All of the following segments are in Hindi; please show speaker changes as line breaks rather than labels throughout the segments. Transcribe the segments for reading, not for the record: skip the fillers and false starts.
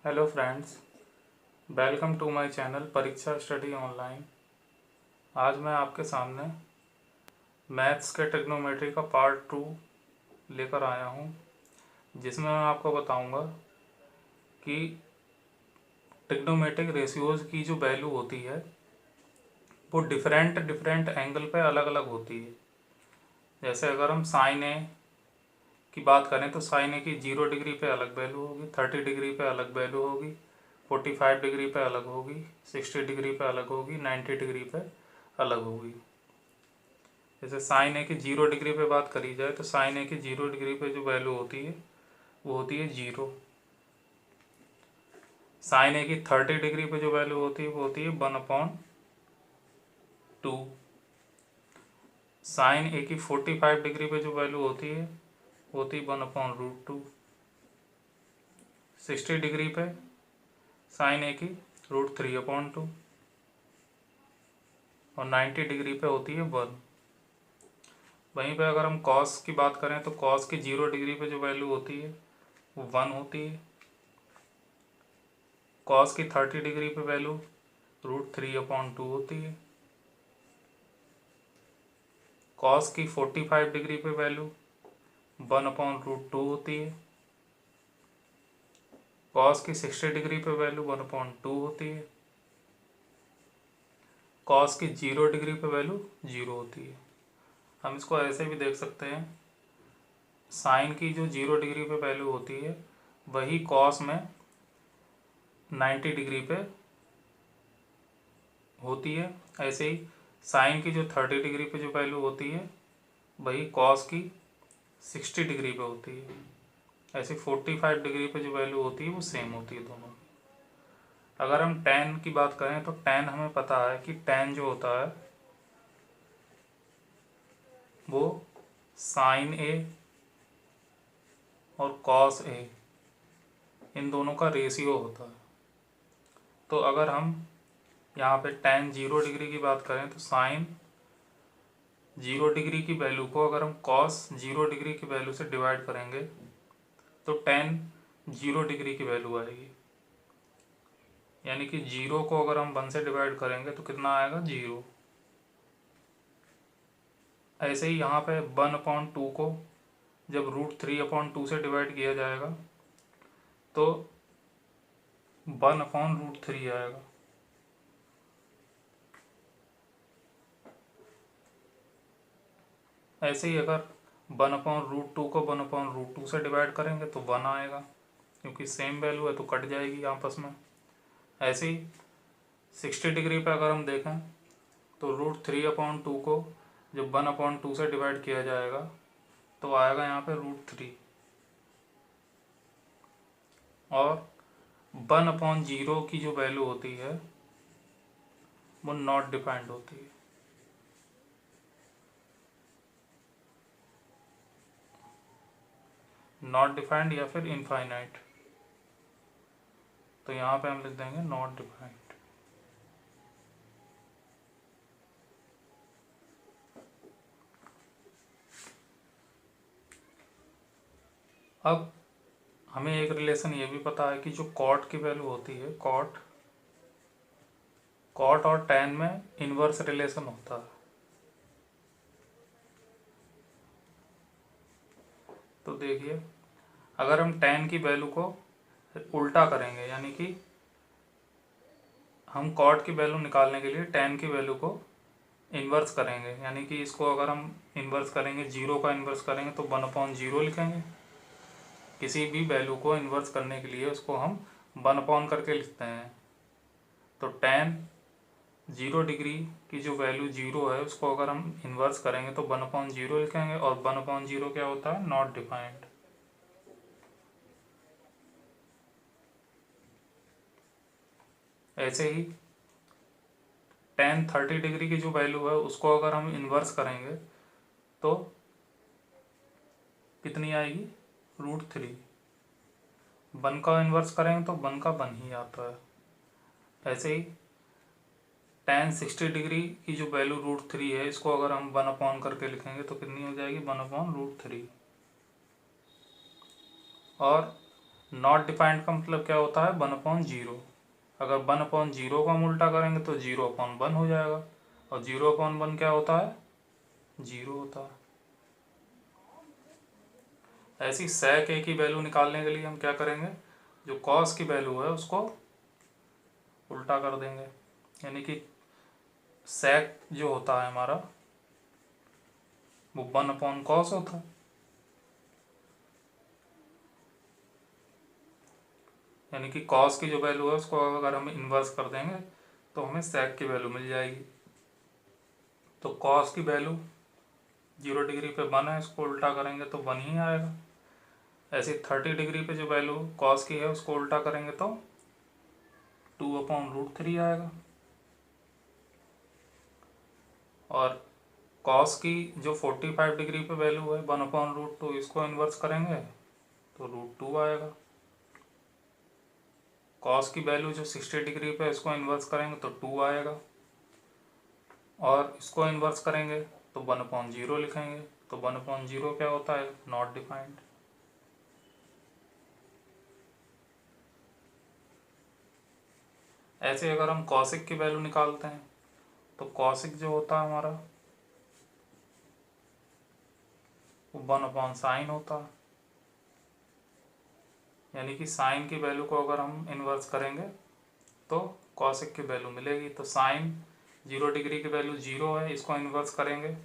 Hello friends, welcome to my channel Pariksha study online. आज मैं आपके सामने मैथ्स के ट्रिग्नोमेट्री का पार्ट 2 लेकर आया हूं, जिसमें मैं आपको बताऊंगा कि ट्रिग्नोमेट्रिक रेशियोज़ की जो वैल्यू होती है वो डिफरेंट एंगल पे अलग अलग होती है। जैसे अगर हम साइन ए की बात करें तो साइन ए की 0 डिग्री पे अलग वैल्यू होगी, 30 डिग्री पे अलग वैल्यू होगी, 45 डिग्री पे अलग होगी, 60 डिग्री पे अलग होगी, 90 डिग्री पे अलग होगी। जैसे साइन ए की 0 डिग्री पे बात करी जाए तो साइन ए की 0 डिग्री पे जो वैल्यू होती है वो होती है 0। साइन ए की 30 डिग्री पे जो वैल्यू होती है वो होती है 1/2। साइन ए की 45 डिग्री पे जो वैल्यू होती है वो होती है 1/√2। 60 डिग्री पे साइन ए की √3/2 और 90 डिग्री पे होती है 1। वहीं पे अगर हम कॉस की बात करें तो कॉस की 0 डिग्री पे जो वैल्यू होती है वो 1 होती है। कॉस की 30 डिग्री पे वैल्यू √3/2 होती है। कॉस की 45 डिग्री पे वैल्यू 1/√2 होती है। कॉस की 60 डिग्री पे वैल्यू 1/2 होती है। कॉस की 0 डिग्री पे वैल्यू 0 होती है। हम इसको ऐसे भी देख सकते हैं, साइन की जो 0 डिग्री पे वैल्यू होती है वही कॉस में 90 डिग्री पे होती है। ऐसे ही साइन की जो 30 डिग्री पे जो वैल्यू होती है वही कॉस की 60 डिग्री पे होती है। ऐसे 45 डिग्री पे जो वैल्यू होती है वो सेम होती है दोनों। अगर हम tan की बात करें तो tan हमें पता है कि tan जो होता है वो साइन ए और कॉस ए इन दोनों का रेशियो होता है। तो अगर हम यहाँ पे tan 0 डिग्री की बात करें तो साइन 0 डिग्री की वैल्यू को अगर हम कॉस 0 डिग्री की वैल्यू से डिवाइड करेंगे तो tan 0 डिग्री की वैल्यू आएगी। यानी कि 0 को अगर हम 1 से डिवाइड करेंगे तो कितना आएगा 0। ऐसे ही यहाँ पे 1/2 को जब √3/2 से डिवाइड किया जाएगा तो 1/√3 आएगा। ऐसे ही अगर 1/√2 को 1/√2 से डिवाइड करेंगे तो 1 आएगा, क्योंकि सेम वैल्यू है तो कट जाएगी आपस में। ऐसे ही 60 डिग्री पे अगर हम देखें तो √3/2 को जब 1/2 से डिवाइड किया जाएगा तो आएगा यहाँ पे √3। और 1/0 की जो वैल्यू होती है वो नॉट डिफाइंड होती है। नॉट डिफाइंड या फिर इनफाइनाइट, तो यहाँ पे हम लिख देंगे नॉट डिफाइंड। अब हमें एक रिलेशन ये भी पता है कि जो कॉट की वैल्यू होती है, कॉट और tan में इनवर्स रिलेशन होता है। तो देखिए, अगर हम tan की वैल्यू को उल्टा करेंगे, यानी कि हम कॉट की वैल्यू निकालने के लिए tan की वैल्यू को इन्वर्स करेंगे, यानी कि इसको अगर हम इन्वर्स करेंगे, 0 का इन्वर्स करेंगे तो 1/0 लिखेंगे। किसी भी वैल्यू को इन्वर्स करने के लिए उसको हम 1 करके लिखते हैं। तो tan 0 डिग्री की जो वैल्यू 0 है उसको अगर हम इन्वर्स करेंगे तो 1/0 लिखेंगे, और 1/0 क्या होता है, नॉट डिफाइंड। ऐसे ही tan 30 डिग्री की जो वैल्यू है उसको अगर हम इन्वर्स करेंगे तो कितनी आएगी, √3। 1 का इन्वर्स करेंगे तो 1 का 1 ही आता है। ऐसे ही tan 60 डिग्री की जो वैल्यू √3 है इसको अगर हम 1 करके लिखेंगे तो कितनी हो जाएगी, 1/√3। और नॉट डिफाइंड का मतलब क्या होता है, 1/0। अगर 1/0 को हम उल्टा करेंगे तो 0/1 हो जाएगा, और 0/1 क्या होता है, 0 होता है। ऐसी sec a की वैल्यू निकालने के लिए हम क्या करेंगे, जो cos की वैल्यू है उसको उल्टा कर देंगे, यानी कि sec जो होता है हमारा वो 1/cos होता है, यानी कि cos की जो वैल्यू है उसको अगर हम इन्वर्स कर देंगे तो हमें sec की वैल्यू मिल जाएगी। तो cos की वैल्यू 0 डिग्री पे 1 है, इसको उल्टा करेंगे तो 1 ही आएगा। ऐसे 30 डिग्री पे जो वैल्यू cos की है उसको उल्टा करेंगे तो 2/√3 आएगा। और cos की जो 45 डिग्री पे वैल्यू है 1/√2, इसको इन्वर्स करेंगे तो √2 आएगा। cos की वैल्यू जो 60 डिग्री पे इसको इन्वर्स करेंगे तो 2 आएगा, और इसको इन्वर्स करेंगे तो 1/0 लिखेंगे। तो 1/0 क्या होता है, नॉट डिफाइंड। ऐसे अगर हम cosec की वैल्यू निकालते हैं तो cosec जो होता है हमारा वो 1/sin होता है, यानी कि साइन की वैल्यू को अगर हम इन्वर्स करेंगे तो cosec की वैल्यू मिलेगी। तो साइन 0 डिग्री की वैल्यू 0 है, इसको इन्वर्स करेंगे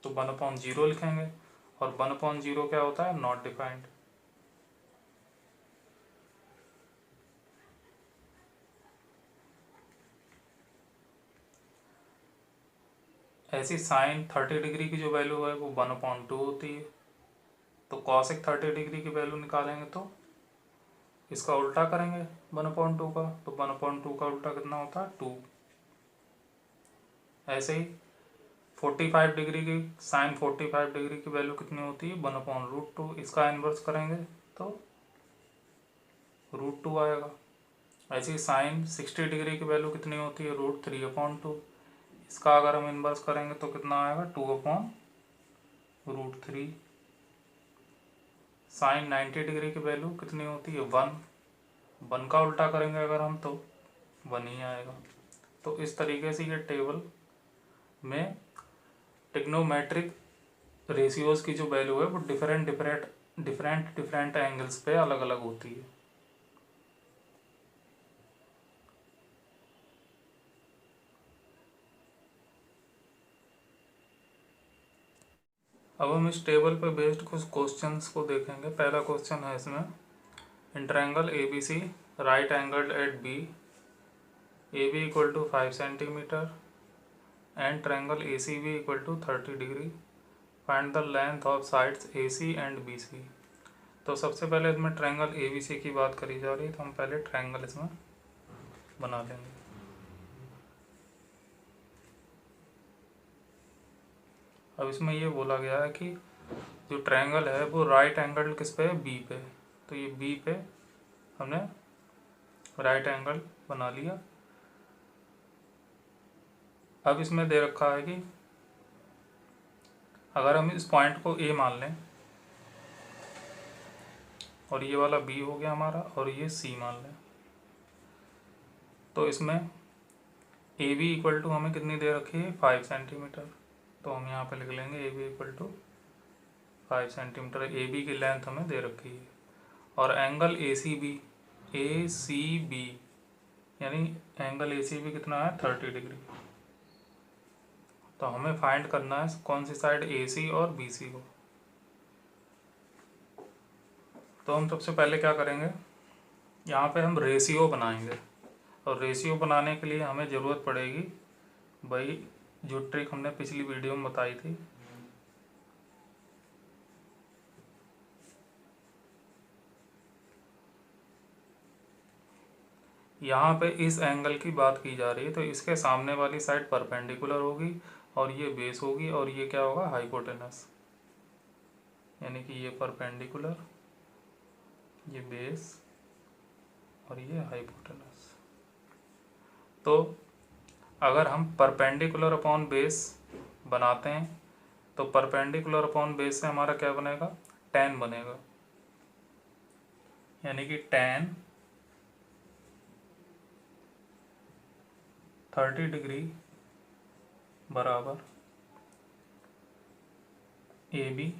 तो 1/0 लिखेंगे, और 1/0 क्या होता है, नॉट डिफाइंड। ऐसी साइन 30 डिग्री की जो वैल्यू है वो 1/2 होती है। तो cosec 30 डिग्री की वैल्यू निकालेंगे तो इसका उल्टा करेंगे 1/2 का, तो 1/2 का उल्टा कितना होता है, 2। ऐसे ही 45 डिग्री की साइन 45 डिग्री की वैल्यू कितनी होती है, 1/√2। इसका इन्वर्स करेंगे तो √2 आएगा। ऐसे ही साइन 60 डिग्री की वैल्यू कितनी होती है, √3/2। इसका अगर हम इन्वर्स करेंगे तो कितना आएगा, 2/√3। साइन 90 डिग्री की वैल्यू कितनी होती है, 1 का उल्टा करेंगे अगर हम तो 1 ही आएगा। तो इस तरीके से ये टेबल में ट्रिग्नोमेट्रिक रेशियोज की जो वैल्यू है वो डिफरेंट एंगल्स पे अलग अलग होती है। अब हम इस टेबल पर बेस्ड कुछ क्वेश्चंस को देखेंगे। पहला क्वेश्चन है इसमें, in triangle ABC right angled eight B, AB = 5 centimetre and triangle ACB = 30 degree, find the length of sides AC and BC। तो सबसे पहले इसमें ट्रायंगल ABC की बात करी जा रही है, तो हम पहले ट्रायंगल इसमें बना लेंगे। अब इसमें ये बोला गया है कि जो ट्रायंगल है वो राइट एंगल किस पे है, B पे। तो ये B पे हमने राइट एंगल बना लिया। अब इसमें दे रखा है कि अगर हम इस पॉइंट को A मान लें, और ये वाला B हो गया हमारा, और ये C मान लें, तो इसमें AB = हमें कितनी दे रखी है, 5 सेंटीमीटर। तो हम यहाँ पे लिख लेंगे AB = 5 सेंटीमीटर। AB की लेंथ हमें दे रखी है, और एंगल ACB यानी एंगल ACB कितना है, 30 डिग्री। तो हमें फाइंड करना है कौन सी साइड, AC और BC को। तो हम सबसे पहले क्या करेंगे, यहाँ पे हम रेशियो बनाएंगे, और रेशियो बनाने के लिए हमें ज़रूरत पड़ेगी भाई जो ट्रिक हमने पिछली वीडियो में बताई थी। यहाँ पे इस एंगल की बात की जा रही है, तो इसके सामने वाली साइड परपेंडिकुलर होगी, और ये बेस होगी, और ये क्या होगा, हाइपोटेनस। यानी कि ये परपेंडिकुलर, ये बेस, और ये हाइपोटेनस। तो अगर हम परपेंडिकुलर अपॉन बेस बनाते हैं तो परपेंडिकुलर अपॉन बेस से हमारा क्या बनेगा, tan बनेगा। यानी कि tan 30 डिग्री बराबर ए बी,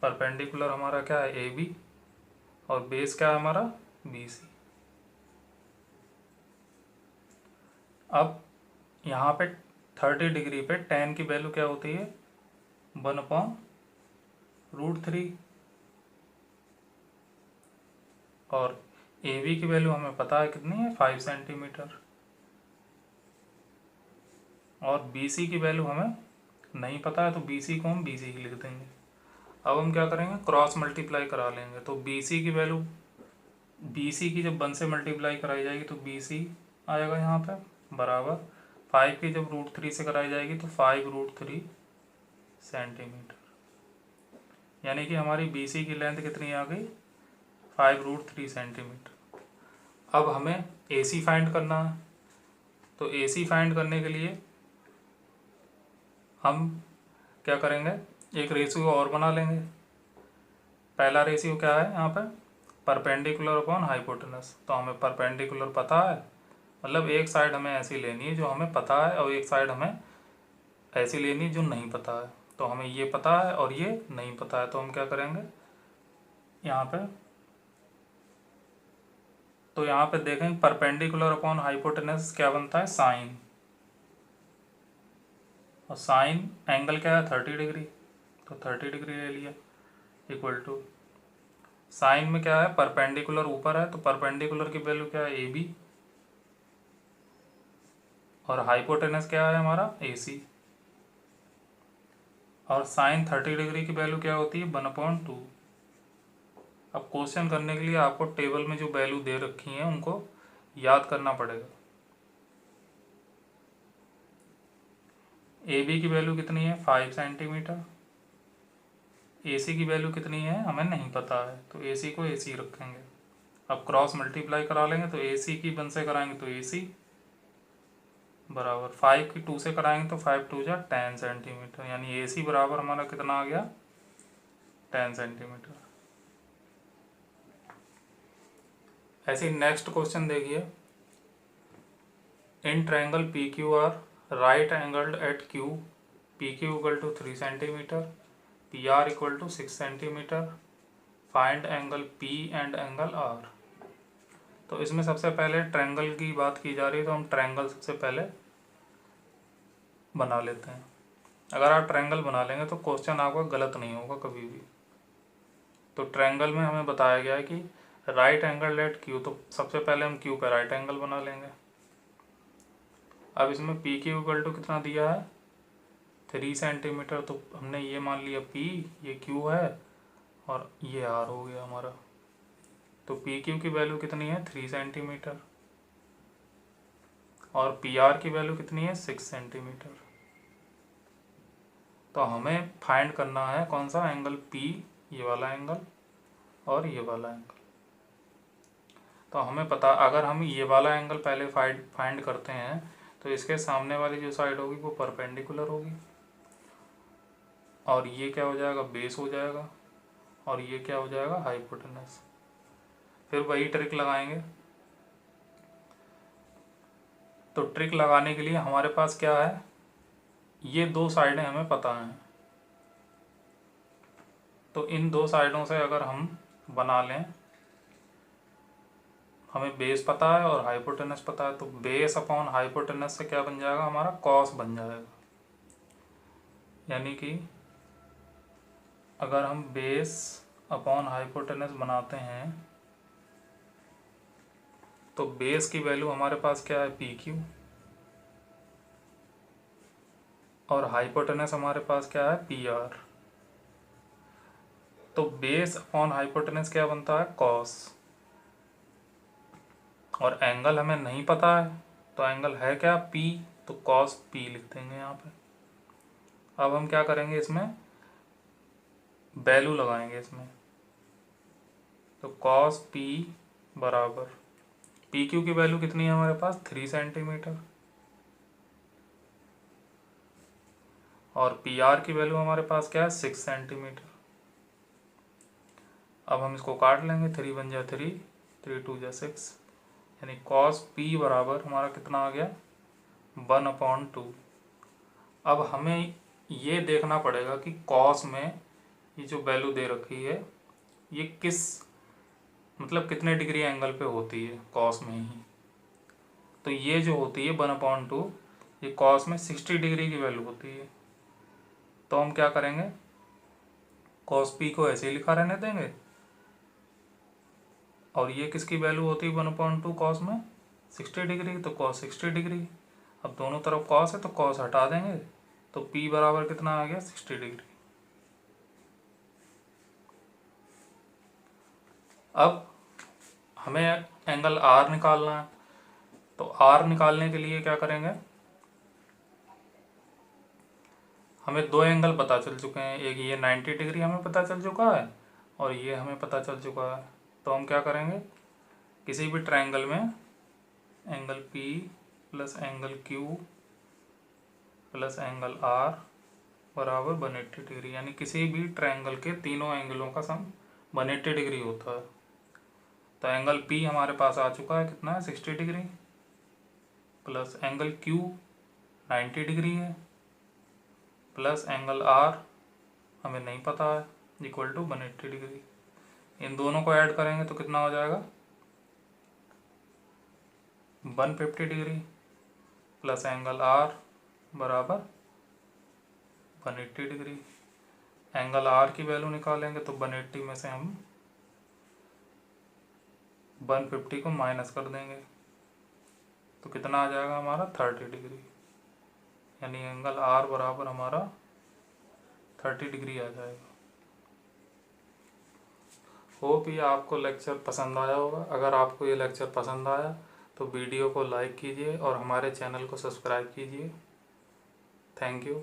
परपेंडिकुलर हमारा क्या है ए बी, और बेस क्या है हमारा बी सी। अब यहाँ पे 30 डिग्री पे tan की वैल्यू क्या होती है 1/√3, और ए बी की वैल्यू हमें पता है कितनी है 5 सेंटीमीटर, और बी सी की वैल्यू हमें नहीं पता है, तो बी सी को हम बी सी ही लिख देंगे। अब हम क्या करेंगे क्रॉस मल्टीप्लाई करा लेंगे, तो बी सी की वैल्यू बी सी की जब 1 से मल्टीप्लाई कराई जाएगी तो बी सी आएगा यहाँ पे बराबर 5 की जब √3 से कराई जाएगी तो 5√3 सेंटीमीटर, यानी कि हमारी बी सी की लेंथ कितनी आ गई 5√3 सेंटीमीटर। अब हमें ए सी फाइंड करना है, तो ए सी फाइंड करने के लिए हम क्या करेंगे एक रेशियो और बना लेंगे। पहला रेशियो क्या है यहाँ पे परपेंडिकुलर अपॉन हाइपोटेनस, तो हमें परपेंडिकुलर पता है, मतलब एक साइड हमें ऐसी लेनी है जो हमें पता है और एक साइड हमें ऐसी लेनी है जो नहीं पता है। तो हमें ये पता है और ये नहीं पता है, तो हम क्या करेंगे यहाँ पे, तो यहाँ पे देखें परपेंडिकुलर अपॉन हाइपोटेनस क्या बनता है साइन, और साइन एंगल क्या है 30 डिग्री, तो 30 डिग्री ले लिया इक्वल टू साइन में क्या है परपेंडिकुलर ऊपर है, तो परपेंडिकुलर की वैल्यू क्या है ए बी, और हाइपोटेनस क्या है हमारा ए सी, और साइन 30 डिग्री की वैल्यू क्या होती है 1/2। अब क्वेश्चन करने के लिए आपको टेबल में जो वैल्यू दे रखी हैं उनको याद करना पड़ेगा। ए बी की वैल्यू कितनी है 5 सेंटीमीटर, ए सी की वैल्यू कितनी है हमें नहीं पता है, तो ए सी को ए सी रखेंगे। अब क्रॉस मल्टीप्लाई करा लेंगे, तो ए सी की 1 से कराएंगे तो ए सी बराबर 5 की 2 से कराएंगे तो 5 2 जा 10 सेंटीमीटर, यानी ए सी बराबर हमारा कितना आ गया 10 सेंटीमीटर। ऐसे नेक्स्ट क्वेश्चन देखिए, in triangle P Q R right angled at Q, P Q equal to 3 centimetre, P R equal to 6 centimetre, find angle P and angle R. तो इसमें सबसे पहले ट्रायंगल की बात की जा रही है, तो हम ट्रायंगल सबसे पहले बना लेते हैं। अगर आप ट्रायंगल बना लेंगे तो क्वेश्चन आपका गलत नहीं होगा कभी भी। तो ट्रायंगल में हमें बताया गया है कि राइट एंगल एट क्यू, तो सबसे पहले हम क्यू का राइट एंगल बना लेंगे। अब इसमें पी क्यू इक्वल टू कितना दिया है 3 सेंटीमीटर, तो हमने ये मान लिया पी, ये क्यू है और ये आर हो गया हमारा। तो पी क्यू की वैल्यू कितनी है 3 सेंटीमीटर, और पी आर की वैल्यू कितनी है 6 सेंटीमीटर। तो हमें फाइंड करना है कौन सा एंगल पी, ये वाला एंगल और ये वाला एंगल। तो हमें पता, अगर हम ये वाला एंगल पहले फाइंड करते हैं तो इसके सामने वाली जो साइड होगी वो परपेंडिकुलर होगी, और ये क्या हो जाएगा बेस हो जाएगा, और ये क्या हो जाएगा हाइपोटेनस। फिर वही ट्रिक लगाएंगे। तो ट्रिक लगाने के लिए हमारे पास क्या है, ये दो साइडें हमें पता हैं, तो इन दो साइडों से अगर हम बना लें, हमें बेस पता है और हाइपोटेनस पता है, तो बेस अपॉन हाइपोटेनस से क्या बन जाएगा हमारा कॉस बन जाएगा। यानी कि अगर हम बेस अपॉन हाइपोटेनस बनाते हैं तो बेस की वैल्यू हमारे पास क्या है पी क्यू, और हाइपोटेनस हमारे पास क्या है पी आर। तो बेस अपॉन हाइपोटेनस क्या बनता है कॉस, और एंगल हमें नहीं पता है, तो एंगल है क्या पी, तो कॉस पी लिख देंगे यहाँ पे। अब हम क्या करेंगे इसमें वैल्यू लगाएंगे इसमें, तो कॉस पी बराबर पी क्यू की वैल्यू कितनी है हमारे पास 3 सेंटीमीटर, और पी आर की वैल्यू हमारे पास क्या है 6 सेंटीमीटर। अब हम इसको काट लेंगे, 3 1 जा 3, 3 2 जा 6, यानी कॉस पी बराबर हमारा कितना आ गया 1/2। अब हमें ये देखना पड़ेगा कि कॉस में ये जो वैल्यू दे रखी है ये किस मतलब कितने डिग्री एंगल पे होती है कॉस में ही। तो ये जो होती है 1/2 ये कॉस में 60 डिग्री की वैल्यू होती है। तो हम क्या करेंगे, कॉस पी को ऐसे ही लिखा रहने देंगे और ये किसकी वैल्यू होती है 1/2 कॉस में 60 डिग्री, तो कॉस 60 डिग्री। अब दोनों तरफ कॉस है तो कॉस हटा देंगे, तो पी बराबर कितना आ गया 60 डिग्री। अब हमें एंगल आर निकालना है, तो आर निकालने के लिए क्या करेंगे, हमें दो एंगल पता चल चुके हैं, एक ये 90 डिग्री हमें पता चल चुका है और ये हमें पता चल चुका है। तो हम क्या करेंगे, किसी भी ट्रायंगल में angle P plus angle Q plus angle R बराबर 180 डिग्री, यानी किसी भी ट्रायंगल के तीनों एंगलों का सम 180 डिग्री होता है। तो एंगल P हमारे पास आ चुका है कितना है 60 degree, plus angle Q 90 degree है, प्लस एंगल R हमें नहीं पता है, इक्वल टू 180 डिग्री। इन दोनों को ऐड करेंगे तो कितना हो जाएगा 150 डिग्री, प्लस एंगल R बराबर 180 डिग्री। एंगल R की वैल्यू निकालेंगे तो 180 में से हम 150 को माइनस कर देंगे तो कितना आ जाएगा हमारा 30 डिग्री, यानी एंगल R बराबर हमारा 30 डिग्री आ जाएगा। होप ये आपको लेक्चर पसंद आया होगा। अगर आपको ये लेक्चर पसंद आया तो वीडियो को लाइक कीजिए और हमारे चैनल को सब्सक्राइब कीजिए। Thank you.